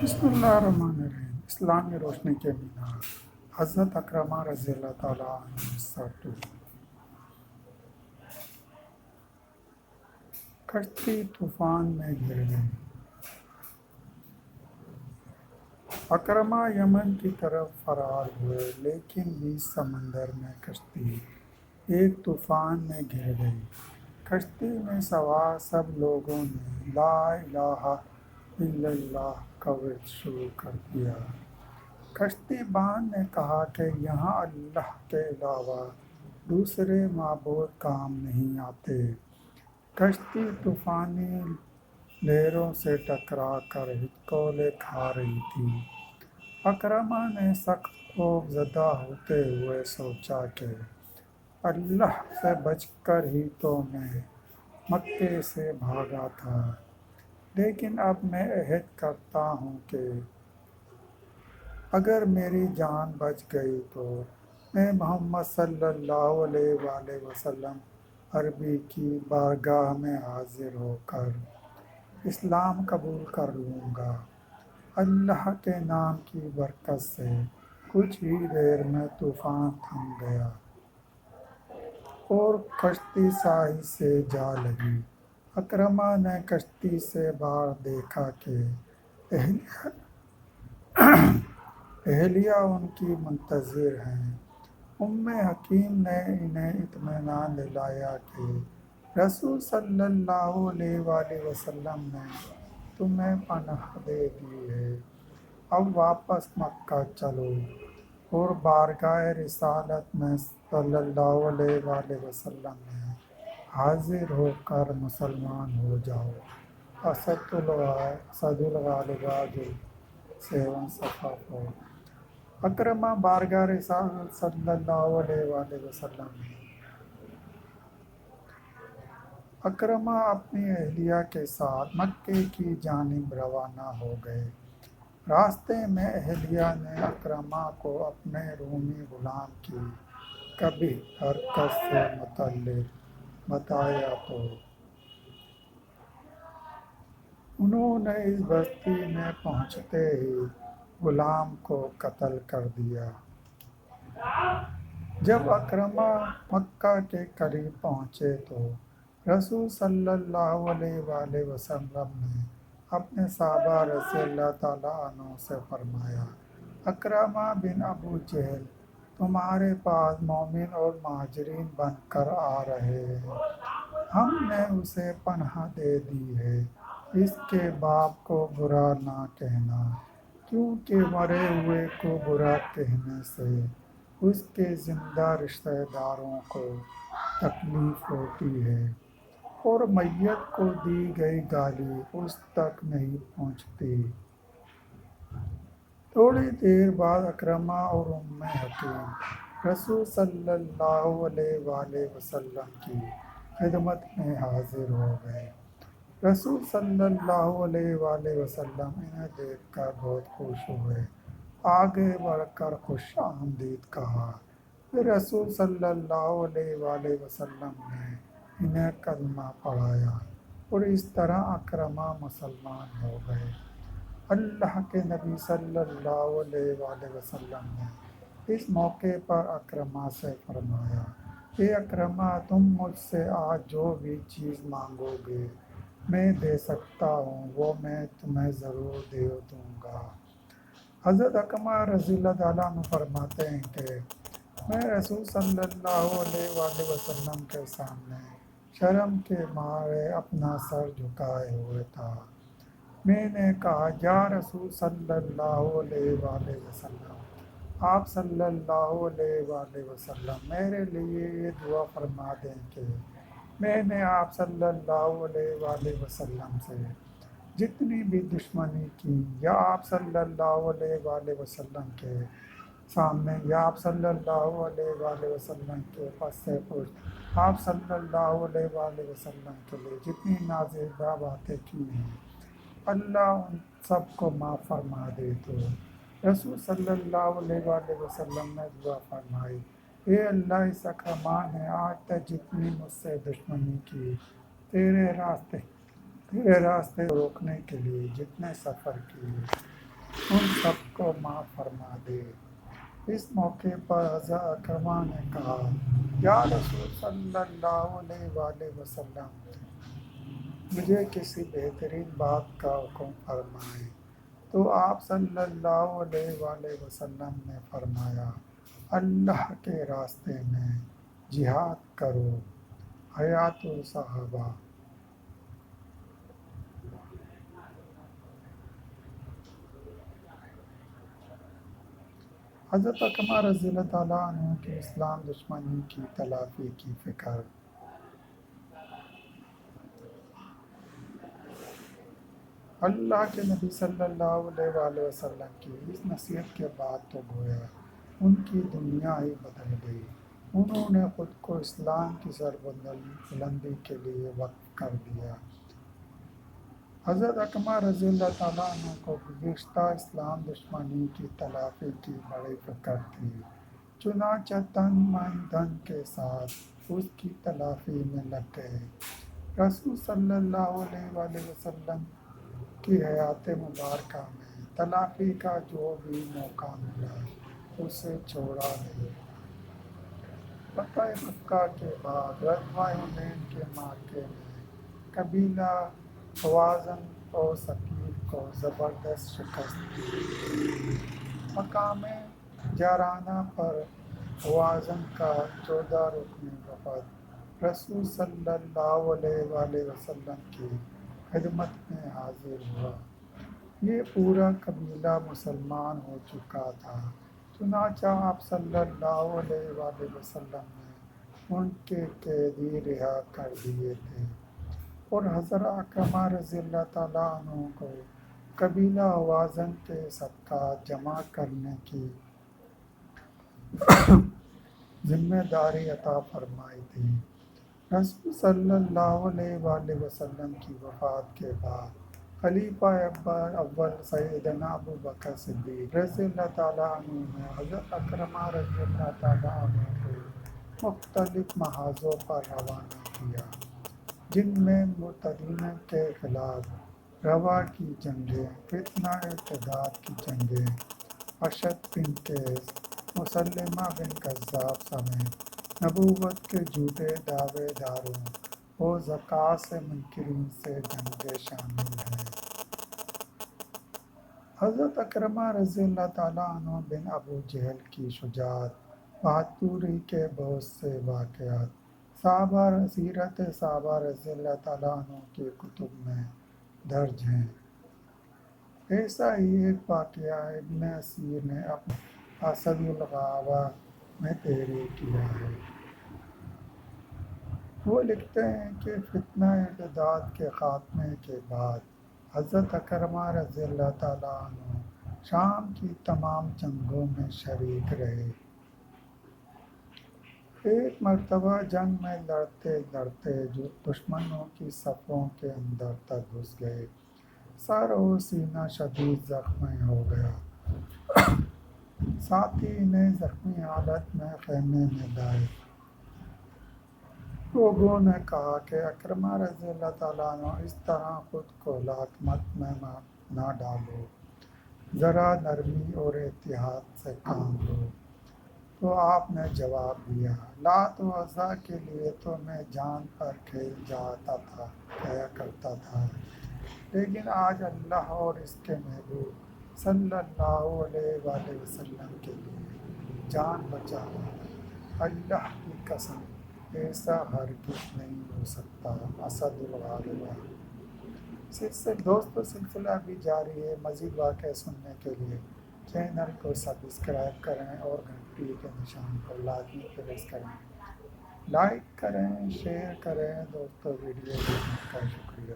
بسم اللہ الرحمن الرحیم۔ اسلامی روشنی کے مینار، حضرت اکرمہ رضی اللہ تعالیٰ عنہ ساتو۔ کشتی طوفان میں گر گئی۔ اکرمہ یمن کی طرف فرار ہوئے، لیکن بیچ سمندر میں کشتی ایک طوفان میں گر گئی۔ کشتی میں سوار سب لوگوں نے لا الہ الا اللہ کا ورد شروع کر دیا۔ کشتی بان نے کہا کہ یہاں اللہ کے علاوہ دوسرے معبود کام نہیں آتے۔ کشتی طوفانی لہروں سے ٹکرا کر ہچکولے کھا رہی تھی۔ اکرمہ نے سخت خوف زدہ ہوتے ہوئے سوچا کہ اللہ سے بچ کر ہی تو میں مکے سے بھاگا تھا، لیکن اب میں عہد کرتا ہوں کہ اگر میری جان بچ گئی تو میں محمد صلی اللہ علیہ وآلہ وسلم عربی کی بارگاہ میں حاضر ہو کر اسلام قبول کر لوں گا۔ اللہ کے نام کی برکت سے کچھ ہی دیر میں طوفان تھم گیا اور کشتی ساحل سے جا لگی۔ اکرمہ نے کشتی سے باہر دیکھا کہ اہلیہ ان کی منتظر ہیں۔ حکیم نے انہیں اطمینان دلایا کہ رسول صلی اللہ علیہ وآلہ وسلم نے تمہیں پناہ دے دی ہے، اب واپس مکہ چلو اور بارگاہ رسالت میں صلی اللہ علیہ وآلہ وسلم میں حاضر ہو کر مسلمان ہو جاؤ۔ اسد الغالبہ جو 7 صفحہ 4۔ اکرمہ بارگاہ رسالت صلی اللہ علیہ وآلہ وسلم میں۔ اکرمہ اپنی اہلیہ کے ساتھ مکے کی جانب روانہ ہو گئے۔ راستے میں اہلیہ نے اکرمہ کو اپنے رومی غلام کی کبھی حرکت سے متعلق بتایا تو انہوں نے اس بستی میں پہنچتے ہی غلام کو قتل کر دیا۔ جب اکرمہ مکہ کے قریب پہنچے تو رسول صلی اللہ علیہ وآلہ وسلم نے اپنے صحابہ رضی اللہ تعالیٰ عنہ سے فرمایا، اکرمہ بن ابو جہل تمہارے پاس مومن اور مہاجرین بن کر آ رہے ہیں۔ ہم نے اسے پناہ دے دی ہے۔ اس کے باپ کو برا نہ کہنا، کیونکہ مرے ہوئے کو برا کہنے سے اس کے زندہ رشتہ داروں کو تکلیف ہوتی ہے اور میت کو دی گئی گالی اس تک نہیں پہنچتی۔ تھوڑی دیر بعد اکرمہ اور حکیم رسول صلی اللہ علیہ وآلہ وسلم کی خدمت میں حاضر ہو گئے۔ رسول صلی اللہ علیہ وآلہ وسلم انہیں دیکھ کر بہت خوش ہوئے، آگے بڑھ کر خوش آمدید کہا۔ پھر رسول صلی اللہ علیہ وآلہ وسلم نے انہیں کلمہ پڑھایا اور اس طرح اکرمہ مسلمان ہو گئے۔ اللہ کے نبی صلی اللہ علیہ وآلہ وسلم نے اس موقع پر اکرمہ سے فرمایا، اے اکرمہ، تم مجھ سے آج جو بھی چیز مانگو گے میں دے سکتا ہوں وہ میں تمہیں ضرور دے دوں گا۔ حضرت اکرمہ رضی اللہ تعالیٰ عنہ فرماتے ہیں کہ میں رسول صلی اللہ علیہ وآلہ وسلم کے سامنے شرم کے مارے اپنا سر جھکائے ہوئے تھا۔ میں نے کہا، یا رسول صلی اللہ علیہ وآلہ وسلم، آپ صلی اللہ علیہ وآلہ وسلم میرے لیے یہ دعا فرما دیں کہ میں نے آپ صلی اللہ علیہ وآلہ وسلم سے جتنی بھی دشمنی کی یا آپ صلی اللہ علیہ وآلہ وسلم کے سامنے یا آپ صلی اللہ علیہ وآلہ وسلم کے پس پشت آپ صلی اللہ علیہ وآلہ وسلم کے لیے جتنی نازیبا باتیں کی ہیں، اللہ ان سب کو معاف فرما دے۔ تو رسول صلی اللہ علیہ وآلہ وسلم نے دعا فرمائی، اے اللہ، اس اکرمہ نے آج تک جتنی مجھ سے دشمنی کی، تیرے راستے کو روکنے کے لیے جتنے سفر کیے، ان سب کو معاف فرما دے۔ اس موقع پر حضرت اکرمہ نے کہا، یا رسول صلی اللہ علیہ وآلہ وسلم، مجھے کسی بہترین بات کا حکم فرمائیں۔ تو آپ صلی اللہ علیہ وآلہ وسلم نے فرمایا، اللہ کے راستے میں جہاد کرو۔ حیات الصحابہ۔ حضرت اکرمہ رضی اللہ تعالیٰ عنہ کی اسلام دشمنی کی تلافی کی فکر۔ اللہ کے نبی صلی اللہ علیہ وآلہ وسلم کی اس نصیحت کے بعد تو گویا ان کی دنیا ہی بدل گئی۔ انہوں نے خود کو اسلام کی سربلندی کے لیے وقف کر دیا۔ حضرت اکرمہ رضی اللہ تعالیٰ عنہ کو گزشتہ اسلام دشمنی کی تلافی کی بڑی فکر تھی، چنانچہ تن من دھن کے ساتھ اس کی تلافی میں لگ گئے۔ رسول صلی اللہ علیہ وآلہ وسلم کی حیات مبارکہ میں تلافی کا جو بھی موقع ملا اسے چھوڑا نہیں۔ فتح مکہ کے بعد غزوہ حنین کے معرکے میں قبیلہ حوازن اور ثقیف کو زبردست شکست دی۔ مقام جارانہ پر حوازن کا 14 رکنی وفد رسول صلی اللہ علیہ وآلہ وسلم کی خدمت میں حاضر ہوا۔ یہ پورا قبیلہ مسلمان ہو چکا تھا، چنانچہ آپ صلی اللہ علیہ وآلہ وسلم نے ان کے قیدی رہا کر دیے تھے اور حضرت اکرمہ رضی اللہ تعالیٰ عنہ کو قبیلہ حوازن کے صدقات جمع کرنے کی ذمہ داری عطا فرمائی تھی۔ رسول صلی اللہ علیہ وآلہ وسلم کی وفات کے بعد خلیفہ اول سیدنا ابو بکر صدیق رضی اللہ تعالیٰ عنہ نے حضرت اکرمہ رضی اللہ تعالیٰ عنہ کو مختلف محاذوں پر روانہ کیا، جن میں مرتدین کے خلاف روا کی جنگیں، فتنہ ارتداد کی جنگیں، اشد بن قیس، مسلمہ بن کذاب سمیت نبوت کے جھوٹے دعوے داروں اور زکوٰۃ سے منکرین سے جنگیں شامل ہیں۔ حضرت اکرمہ رضی اللہ تعالیٰ عنہ بن ابو جہل کی شجاعت، بہادری کے بہت سے واقعات سیرت صحابہ رضی اللہ تعالیٰ عنہ کی کتب میں درج ہیں۔ ایسا ہی ایک واقعہ ابن اسیر نے اپنے اسد الغابہ میں تحریر کیا ہے۔ وہ لکھتے ہیں کہ فتنہ ارتداد کے خاتمے کے بعد حضرت اکرمہ رضی اللہ تعالیٰ عنہ شام کی تمام جنگوں میں شریک رہے۔ ایک مرتبہ جنگ میں لڑتے لڑتے جو دشمنوں کی صفوں کے اندر تک گھس گئے، سر اور سینہ شدید زخمی ہو گیا۔ ساتھی انہیں زخمی حالت میں خیمے میں لائے۔ لوگوں نے کہا کہ اکرمہ رضی اللہ تعالیٰ عنہ اس طرح خود کو لاکمت میں نہ ڈالو، ذرا نرمی اور احتیاط سے کام لو۔ تو آپ نے جواب دیا، لات و عزیٰ کے لیے تو میں جان پر کھیل جایا کرتا تھا، لیکن آج اللہ اور اس کے محبوب صلی اللہ علیہ وآلہ وسلم کے لیے جان بچانا، اللہ کی قسم ایسا ہرگز نہیں ہو سکتا۔ اسد الغابہ۔ دوستو، سلسلہ بھی جاری ہے۔ مزید واقعہ سننے کے لیے چینل کو سبسکرائب کریں اور گھنٹی کے نشان کو لازمی پریس کریں۔ لائک کریں، شیئر کریں۔ دوستو، ویڈیو دیکھنے کا شکریہ۔